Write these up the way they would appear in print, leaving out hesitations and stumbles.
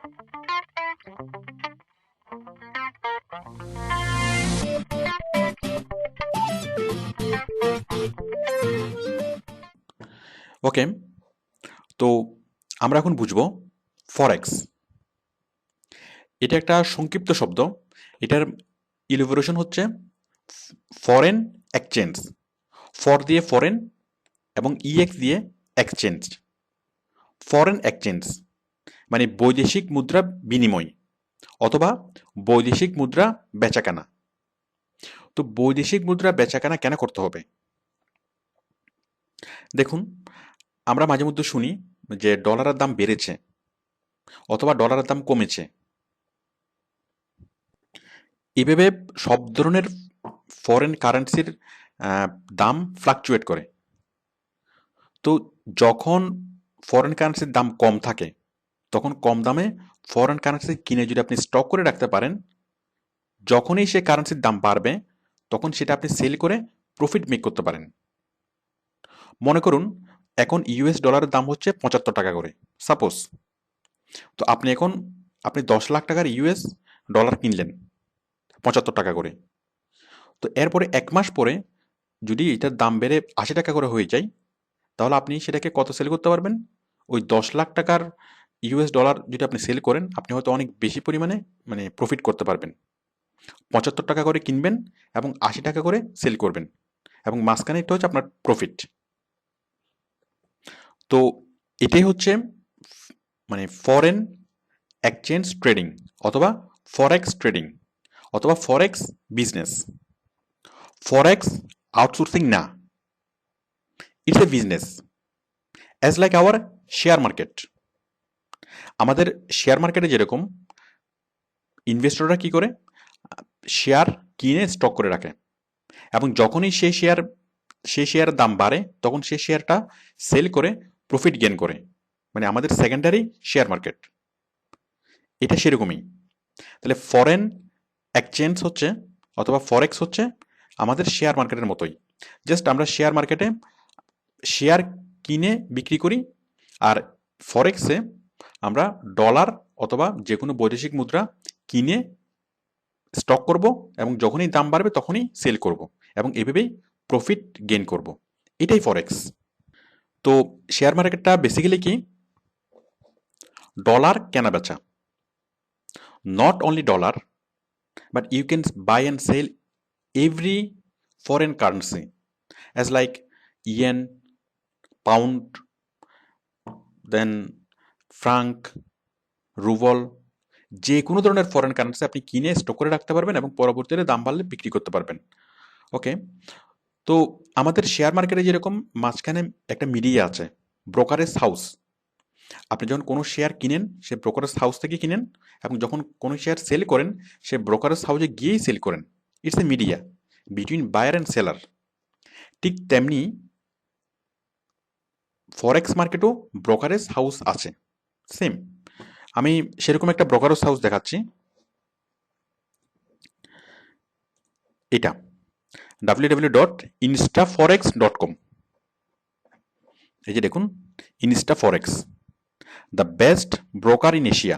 ওকে, তো আমরা এখন বুঝবো ফরেক্স। এটা একটা সংক্ষিপ্ত শব্দ। এটার ইলিভোরেশন হচ্ছে ফরেন এক্সচেঞ্জ। ফর দিয়ে ফরেন এবং ইএক্স দিয়ে এক্সচেঞ্জ। ফরেন এক্সচেঞ্জ মানে বৈদেশিক মুদ্রা বিনিময় অথবা বৈদেশিক মুদ্রা বেচাকেনা। তো বৈদেশিক মুদ্রা বেচাকেনা কেন করতে হবে? দেখুন, আমরা মাঝে মধ্যে শুনি যে ডলারের দাম বেড়েছে অথবা ডলারের দাম কমেছে। এভাবে সব ধরনের ফরেন কারেন্সির দাম ফ্লাকচুয়েট করে। তো যখন ফরেন কারেন্সির দাম কম থাকে, তখন কম দামে ফরেন কারেন্সি কিনে যদি আপনি স্টক করে রাখতে পারেন, যখনই সে কারেন্সির দাম বাড়বে তখন সেটা আপনি সেল করে প্রফিট মেক করতে পারেন। মনে করুন এখন ইউএস ডলারের দাম হচ্ছে 75 টাকা করে, সাপোজ। তো আপনি 10 লাখ টাকার ইউএস ডলার কিনলেন 75 টাকা করে। তো এরপরে 1 মাস পরে যদি এটার দাম বেড়ে 80 টাকা করে হয়ে যায়, তাহলে আপনি সেটাকে কত সেল করতে পারবেন? ওই 10 লাখ টাকার ইউএস ডলার যদি আপনি সেল করেন, আপনি হয়তো অনেক বেশি পরিমাণে প্রফিট করতে পারবেন। 75 টাকা করে কিনবেন এবং 80 টাকা করে সেল করবেন, এবং মাঝখানে একটা হচ্ছে আপনার প্রফিট। তো এটাই হচ্ছে ফরেন এক্সচেঞ্জ ট্রেডিং অথবা ফরেক্স ট্রেডিং অথবা ফরেক্স বিজনেস। ফরেক্স আউটসোর্সিং না, it's a business as like our share market. আমাদের শেয়ার মার্কেটে যেরকম ইনভেস্টররা কি করে, শেয়ার কিনে স্টক করে রাখে, এবং যখনই সেই শেয়ারের দাম বাড়ে তখন সেই শেয়ারটা সেল করে প্রফিট গেইন করে। আমাদের সেকেন্ডারি শেয়ার মার্কেট এটা সেরকমই। তাহলে ফরেন এক্সচেঞ্জ হচ্ছে অথবা ফরেক্স হচ্ছে আমাদের শেয়ার মার্কেটের মতোই। জাস্ট আমরা শেয়ার মার্কেটে শেয়ার কিনে বিক্রি করি, আর ফরেক্সে আমরা ডলার অথবা যে কোনো বৈদেশিক মুদ্রা কিনে স্টক করব, এবং যখনই দাম বাড়বে তখনই সেল করব, এবং এভাবেই প্রফিট গেইন করব। এটাই ফরেক্স। তো শেয়ার মার্কেটটা বেসিক্যালি কি? ডলার কেনা বেচা। Not only dollar, but you can buy and sell every foreign currency as like yen, pound, then franc, rouble. যে কোনো ধরনের ফরেন কারেন্সি আপনি কিনে স্টক করে রাখতে পারবেন এবং পরবর্তীতে দাম বাড়লে বিক্রি করতে পারবেন। ওকে, তো আমাদের শেয়ার মার্কেটে যেরকম মাঝখানে একটা মিডিয়া আছে, ব্রোকারেজ হাউস। আপনি যখন কোনো শেয়ার কিনেন সে ব্রোকারেজ হাউস থেকে কিনেন, এবং যখন কোনো শেয়ার সেল করেন সে ব্রোকারেজ হাউসে গিয়েই সেল করেন। It's a media between buyer and seller. ঠিক তেমনি ফরেক্স মার্কেটও ব্রোকারেজ হাউস আছে, সেম। আমি সেরকম একটা ব্রোকারেজ হাউস দেখাচ্ছি। এটা www.instaforex.com। এই যে দেখুন, Insta forex, the best broker in Asia.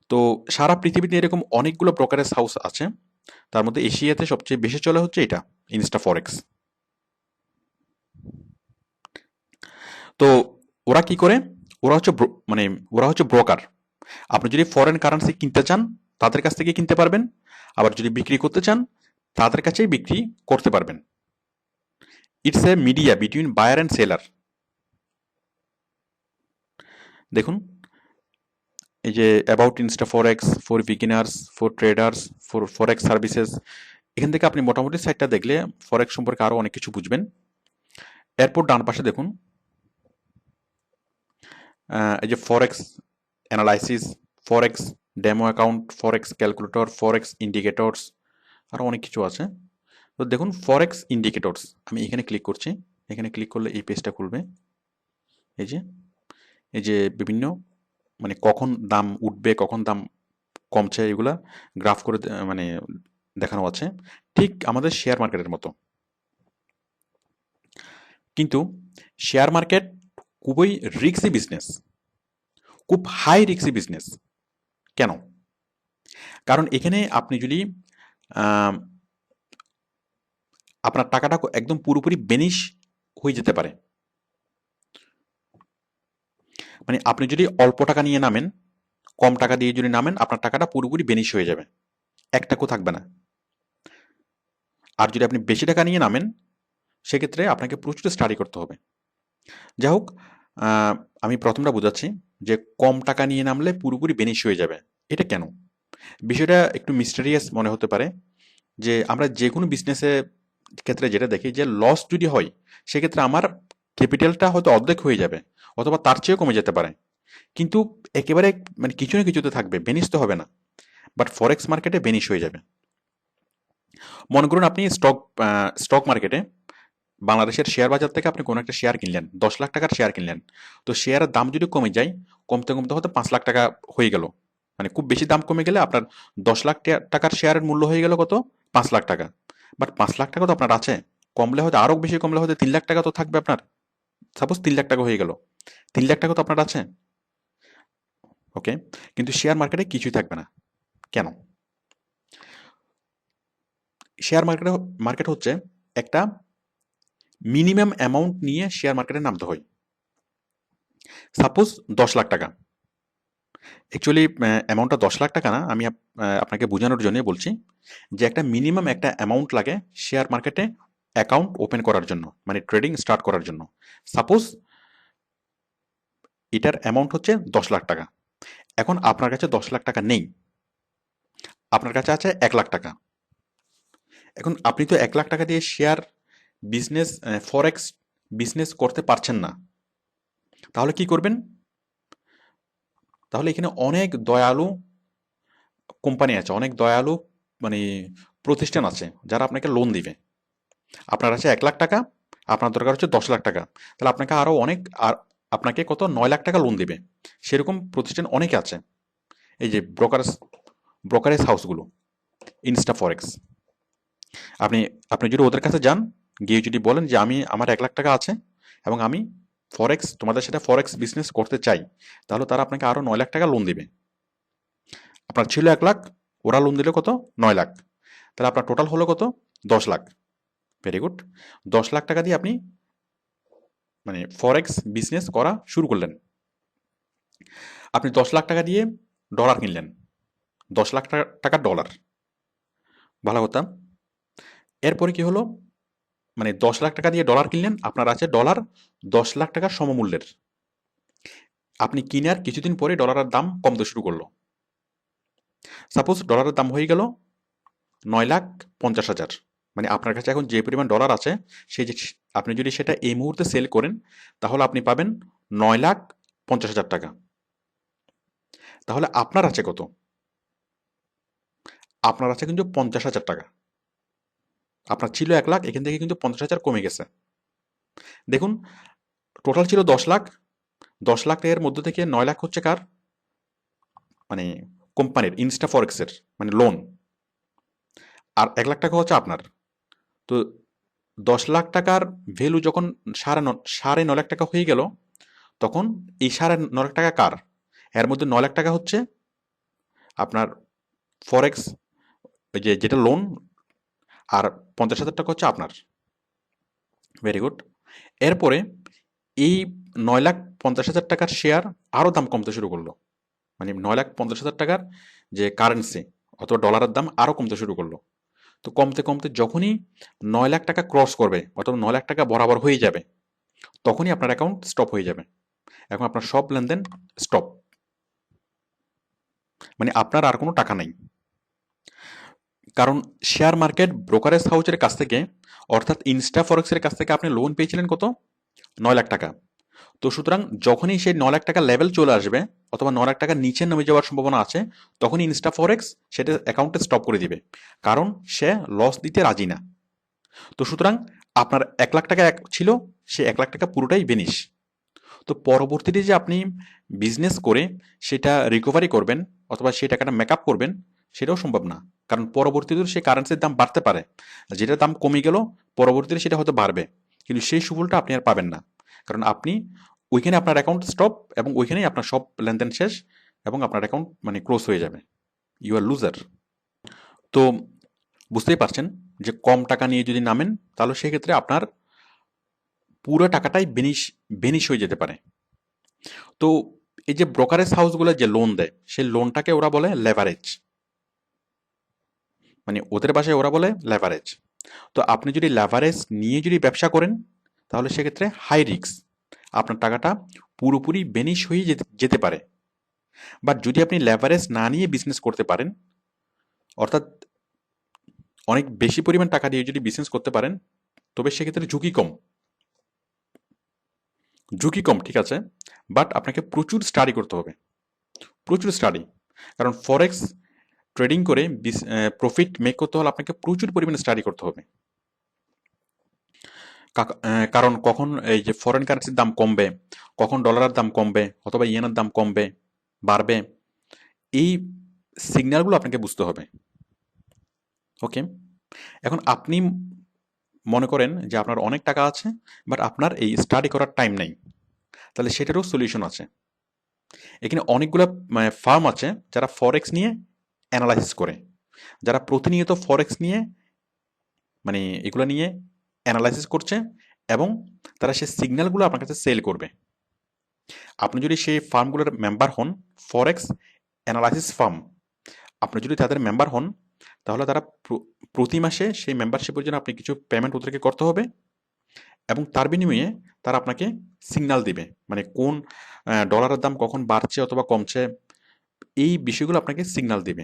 তো সারা পৃথিবীতে এরকম অনেকগুলো ব্রোকারেজ হাউস আছে, তার মধ্যে এশিয়াতে সবচেয়ে বেশি চলে হচ্ছে এটা, ইনস্টা ফরেক্স। তো ওরা কি করে? ওরা হচ্ছে ওরা হচ্ছে ব্রোকার। আপনি যদি ফরেন কারেন্সি কিনতে চান তাদের কাছ থেকে কিনতে পারবেন, আবার যদি বিক্রি করতে চান তাদের কাছেই বিক্রি করতে পারবেন। It's a media between buyer and seller. দেখুন, এই যে about insta forex, for beginners, for traders, for forex services, এখান থেকে আপনি মোটামুটি সাইটটা দেখলে ফরেক্স সম্পর্কে আরও অনেক কিছু বুঝবেন। এরপর ডান পাশে দেখুন, এই যে ফরেক্স অ্যানালাইসিস, ফরেক্স ডেমো অ্যাকাউন্ট, ফরেক্স ক্যালকুলেটর, ফরেক্স ইন্ডিকেটরস, আরও অনেক কিছু আছে। তো দেখুন ফরেক্স ইন্ডিকেটরস, আমি এখানে ক্লিক করছি। এখানে ক্লিক করলে এই পেজটা খুলবে। এই যে বিভিন্ন কখন দাম উঠবে কখন দাম কমছে এগুলা গ্রাফ করে দেখানো আছে, ঠিক আমাদের শেয়ার মার্কেটের মতো। কিন্তু শেয়ার মার্কেট খুবই রিস্কি বিজনেস, খুব হাই রিস্কি বিজনেস। কেন? কারণ এখানে আপনি যদি আম, আপনার টাকাটা একদম পুরোপুরি বেনিশ হয়ে যেতে পারে। মানে আপনি যদি অল্প টাকা নিয়ে নামেন, কম টাকা দিয়ে যদি নামেন, আপনার টাকাটা পুরোপুরি বেনিশ হয়ে যাবে, এক টাকাও থাকবে না। আর যদি আপনি বেশি টাকা নিয়ে নামেন, সেক্ষেত্রে আপনাকে প্রচুর স্টাডি করতে হবে। যাই হোক, আহ, আমি প্রথমটা বোঝাচ্ছি যে কম টাকা নিয়ে নামলে পুরোপুরি বেনিশ হয়ে যাবে। এটা কেন? বিষয়টা একটু মিস্টেরিয়াস মনে হতে পারে, যে আমরা যে কোনো বিজনেসে ক্ষেত্রে যেটা দেখি যে লস যদি হয়, সেক্ষেত্রে আমার ক্যাপিটালটা হয়তো অর্ধেক হয়ে যাবে অথবা তার চেয়েও কমে যেতে পারে, কিন্তু একেবারে মানে কিছু না কিছুতে থাকবে, বেনিশ তো হবে না। বাট ফরেক্স মার্কেটে বেনিশ হয়ে যাবে। মনে করুন আপনি স্টক মার্কেটে বাংলাদেশের শেয়ার বাজার থেকে আপনি কোনো একটা শেয়ার কিনলেন, 10 লাখ টাকার শেয়ার কিনলেন। তো শেয়ারের দাম যদি কমে যায়, কমতে কমতে হয়তো 5 লাখ টাকা হয়ে গেল। মানে খুব বেশি দাম কমে গেলে আপনার 10 লাখ টাকার শেয়ারের মূল্য হয়ে গেল কত? 5 লাখ টাকা। বাট 5 লাখ টাকা তো আপনার আছে, কমলে হয়তো আরো বেশি, কমলে হয়তো 3 লাখ টাকা তো থাকবে আপনার। সাপোজ 3 লাখ টাকা হয়ে গেল, 3 লাখ টাকা তো আপনার আছে। ওকে, কিন্তু শেয়ার মার্কেটে কিছুই থাকবে না। কেন? শেয়ার মার্কেট হচ্ছে একটা মিনিমাম অ্যামাউন্ট নিয়ে শেয়ার মার্কেটে নামতে হয়। সাপোজ 10 লাখ টাকা। অ্যাকচুয়ালি অ্যামাউন্টটা 10 লাখ টাকা না, আমি আপনাকে বোঝানোর জন্য বলছি যে একটা মিনিমাম একটা অ্যামাউন্ট লাগে শেয়ার মার্কেটে অ্যাকাউন্ট ওপেন করার জন্য, মানে ট্রেডিং স্টার্ট করার জন্য। সাপোজ এটার অ্যামাউন্ট হচ্ছে 10 লাখ টাকা। এখন আপনার কাছে 10 লাখ টাকা নেই, আপনার কাছে আছে 1 লাখ টাকা। এখন আপনি তো 1 লাখ টাকা দিয়ে শেয়ার বিজনেস, ফরেক্স বিজনেস করতে পারছেন না। তাহলে কি করবেন? তাহলে এখানে অনেক দয়ালু কোম্পানি আছে, অনেক দয়ালু মানে প্রতিষ্ঠান আছে যারা আপনাকে লোন দিবে। আপনার আছে 1 লাখ টাকা, আপনার দরকার হচ্ছে 10 লাখ টাকা, তাহলে আপনাকে আরো অনেক, আর আপনাকে কত 9 লাখ টাকা লোন দিবে। সেরকম প্রতিষ্ঠান অনেকে আছে। এই যে ব্রোকারেজ হাউসগুলো, ইনস্টা ফরেক্স, আপনি আপনি যদি ওদের কাছে যান, গিয়ে যদি বলেন যে আমার 1 লাখ টাকা আছে এবং আমি তোমাদের সাথে ফরেক্স বিজনেস করতে চাই, তাহলে তারা আপনাকে আরো 9 লাখ টাকা লোন দিবে। আপনার ছিল 1 লাখ, ওরা লোন দিল কত? 9 লাখ। তাহলে আপনার টোটাল হলো কত? 10 লাখ। Very good. 10 লাখ টাকা দিয়ে আপনি মানে ফরেক্স বিজনেস করা শুরু করলেন। আপনি 10 লাখ টাকা দিয়ে ডলার কিনলেন, 10 লাখ টাকার ডলার, ভালো কথা। এরপরে কি হলো? মানে 10 লাখ টাকা দিয়ে ডলার কিনলেন, আপনার আছে ডলার 10 লাখ টাকার সমমূল্যের। আপনি কিনার কিছুদিন পরে ডলারের দাম কমতে শুরু করলো। সাপোজ ডলারের দাম হয়ে গেল 9,50,000। মানে আপনার কাছে এখন যে পরিমাণ ডলার আছে, সেই যে আপনি যদি সেটা এই মুহূর্তে সেল করেন, তাহলে আপনি পাবেন 9,50,000 টাকা। তাহলে আপনার আছে কত? আপনার আছে কিন্তু 50,000 টাকা। আপনার ছিল 1 লাখ, এখান থেকে কিন্তু 50,000 কমে গেছে। দেখুন, টোটাল ছিল 10 লাখ। 10 লাখ এর মধ্যে থেকে 9 লাখ হচ্ছে কার? মানে কোম্পানির, ইনস্টা ফরেক্সের, মানে লোন। আর 1 লাখ টাকা হচ্ছে আপনার। তো 10 লাখ টাকার ভ্যালু যখন 9.5 লাখ টাকা হয়ে গেল, তখন এই 9.5 লাখ টাকা কার? এর মধ্যে 9 লাখ টাকা হচ্ছে আপনার ফরেক্স, ওই যে যেটা লোন, আর 50,000 টাকা হচ্ছে আপনার। Very good. এরপরে এই 9,50,000 টাকার শেয়ার আরও দাম কমতে শুরু করলো। মানে 9,50,000 টাকার যে কারেন্সি অথবা ডলারের দাম আরও কমতে শুরু করলো। তো কমতে কমতে যখনই 9 লাখ টাকা ক্রস করবে অথবা 9 লাখ টাকা বরাবর হয়ে যাবে, তখনই আপনার অ্যাকাউন্ট স্টপ হয়ে যাবে। এখন আপনার সব লেনদেন স্টপ, মানে আপনার আর কোনো টাকা নাই। কারণ শেয়ার মার্কেট ব্রোকারেজ হাউসের কাছ থেকে, অর্থাৎ ইনস্টা ফরেক্সের কাছ থেকে আপনি লোন পেয়েছিলেন কত? 9 লাখ টাকা। তো সুতরাং যখনই সেই 9 লাখ টাকা লেভেল চলে আসবে অথবা 9 লাখ টাকার নিচে নেমে যাওয়ার সম্ভাবনা আছে, তখনই ইনস্টা ফরেক্স সেটা অ্যাকাউন্টে স্টপ করে দিবে, কারণ সে লস দিতে রাজি না। তো সুতরাং আপনার 1 লাখ টাকা ছিল, সে 1 লাখ টাকা পুরোটাই বেনিশ। তো পরবর্তীতে যে আপনি বিজনেস করে সেটা রিকভারি করবেন অথবা সেই টাকাটা মেকআপ করবেন, সেটাও সম্ভব না। কারণ পরবর্তীতে সেই কারেন্সির দাম বাড়তে পারে, যেটার দাম কমে গেল পরবর্তীতে সেটা হয়তো বাড়বে, কিন্তু সেই সুফলটা আপনি আর পাবেন না। কারণ আপনি ওইখানে আপনার অ্যাকাউন্ট স্টপ এবং ওইখানেই আপনার সব লেনদেন শেষ এবং আপনার অ্যাকাউন্ট মানে ক্লোজ হয়ে যাবে। You are loser. তো বুঝতেই পারছেন যে কম টাকা নিয়ে যদি নামেন তাহলে সেক্ষেত্রে আপনার পুরো টাকাটাই বেনিশ হয়ে যেতে পারে। তো এই যে ব্রোকারেজ হাউসগুলো যে লোন দেয় সেই লোনটাকে ওরা বলে লেভারেজ, মানে ওদের ভাষায় ওরা বলে লেভারেজ। তো আপনি যদি লেভারেজ নিয়ে যদি ব্যবসা করেন তাহলে সেক্ষেত্রে হাই রিস্ক, আপনার টাকাটা পুরোপুরি বেনিশ হয়ে যেতে পারে। বাট যদি আপনি লেভারেজ না নিয়ে বিজনেস করতে পারেন, অর্থাৎ অনেক বেশি পরিমাণ টাকা দিয়ে যদি বিজনেস করতে পারেন, তবে সেক্ষেত্রে ঝুঁকি কম, ঠিক আছে, বাট আপনাকে প্রচুর স্টাডি করতে হবে, প্রচুর স্টাডি। কারণ ফরেক্স ট্রেডিং করে প্রফিট মেক করতে হলে আপনাকে প্রচুর পরিমাণে স্টাডি করতে হবে। কারণ কখন এই যে ফরেন কারেন্সির দাম কমবে, কখন ডলারের দাম কমবে অথবা ইয়েনের দাম কমবে বাড়বে, এই সিগন্যালগুলো আপনাকে বুঝতে হবে। ওকে, এখন আপনি মনে করেন যে আপনার অনেক টাকা আছে বাট আপনার এই স্টাডি করার টাইম নেই, তাহলে সেটারও সলিউশন আছে। এখানে অনেকগুলো ফার্ম আছে যারা ফরেক্স নিয়ে অ্যানালাইসিস করে, যারা প্রতিনিয়ত ফরেক্স নিয়ে মানে এগুলো নিয়ে অ্যানালাইসিস করছে এবং তারা সেই সিগন্যালগুলো আপনার কাছে সেল করবে। আপনি যদি সেই ফার্মগুলোর মেম্বার হন, ফরেক্স অ্যানালাইসিস ফার্ম, আপনি যদি তাদের মেম্বার হন তাহলে তারা প্রতি মাসে সেই মেম্বারশিপের জন্য আপনি কিছু পেমেন্ট ওদেরকে করতে হবে এবং তার বিনিময়ে তারা আপনাকে সিগন্যাল দিবে, মানে কোন ডলারের দাম কখন বাড়ছে অথবা কমছে, এই বিষয়গুলো আপনাকে সিগন্যাল দিবে।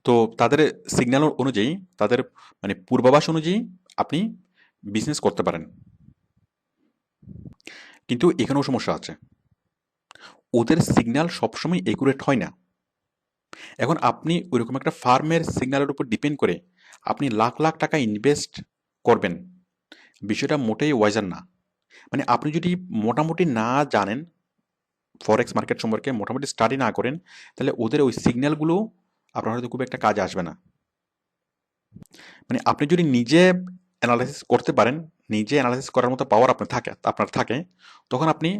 তো তাদের সিগন্যাল অনুযায়ী, তাদের মানে পূর্বাভাস অনুযায়ী আপনি বিজনেস করতে পারেন। কিন্তু এখানেও সমস্যা আছে, ওদের সিগন্যাল সবসময় একুরেট হয় না। এখন আপনি ওইরকম একটা ফার্মের সিগন্যালের উপর ডিপেন্ড করে আপনি লাখ লাখ টাকা ইনভেস্ট করবেন, বিষয়টা মোটেই ওয়াইজার না। মানে আপনি যদি মোটামুটি না জানেন ফরেক্স মার্কেট সম্পর্কে, মোটামুটি স্টাডি না করেন, তাহলে ওদের ওই সিগন্যালগুলো আপনার হয়তো খুব একটা কাজে আসবে না। মানে আপনি যদি নিজে অ্যানালাইসিস করতে পারেন, নিজে অ্যানালাইসিস করার মতো পাওয়ার আপনার থাকে, তখন আপনি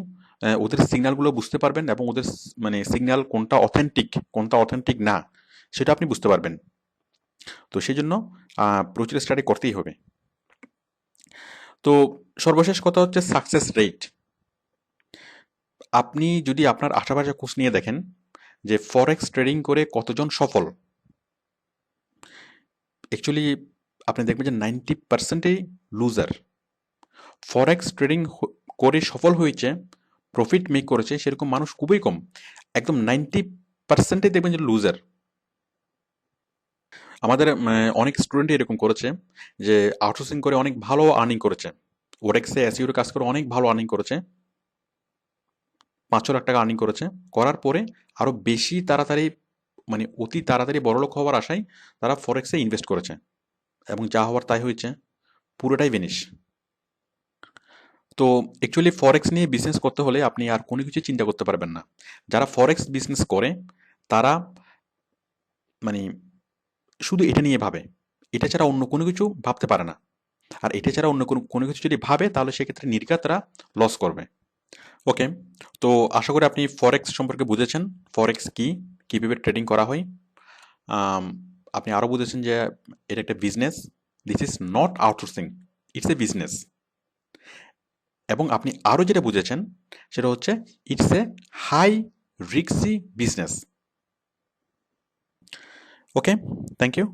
ওদের সিগন্যালগুলো বুঝতে পারবেন এবং ওদের মানে সিগন্যাল কোনটা অথেন্টিক না সেটা আপনি বুঝতে পারবেন। তো সেই জন্য প্রচুর স্টাডি করতেই হবে। তো সর্বশেষ কথা হচ্ছে সাকসেস রেট। আপনি যদি আপনার আশেপাশে খোঁজ নিয়ে দেখেন যে ফরেক্স ট্রেডিং করে কতজন সফল, অ্যাকচুয়ালি আপনি দেখবেন যে 90%ই লুজার। ফরেক্স ট্রেডিং করে সফল হয়েছে, প্রফিট মেক করেছে সেরকম মানুষ খুবই কম, একদম 90%ই দেখবেন যে লুজার। আমাদের অনেক স্টুডেন্ট এরকম করেছে যে আউটসোর্সিং করে অনেক ভালো আর্নিং করেছে, ওরেক্সে এসইউর কাজ করে অনেক ভালো আর্নিং করেছে, 5 লাখ টাকা আর্নিং করেছে, করার পরে আরও বেশি তাড়াতাড়ি মানে অতি তাড়াতাড়ি বড়লোক হওয়ার আশায় তারা ফরেক্সে ইনভেস্ট করেছে এবং যা হওয়ার তাই হয়েছে, পুরোটাই বেনিশ। তো অ্যাকচুয়ালি ফরেক্স নিয়ে বিজনেস করতে হলে আপনি আর কোনো কিছু চিন্তা করতে পারবেন না। যারা ফরেক্স বিজনেস করে তারা মানে শুধু এটা নিয়ে ভাবে, এটা ছাড়া অন্য কোনো কিছু ভাবতে পারে না। আর এটা ছাড়া অন্য কোনো কিছু যদি ভাবে তাহলে সেক্ষেত্রে নির্ঘাত তারা লস করবে। ওকে, তো আশা করি আপনি ফরেক্স সম্পর্কে বুঝেছেন, ফরেক্স কি, কীভাবে ট্রেডিং করা হয়। আপনি আরও বুঝেছেন যে এটা একটা business, this is not outsourcing, it's a business. এবং আপনি আরও যেটা বুঝেছেন সেটা হচ্ছে it's a high risky business. Okay, thank you.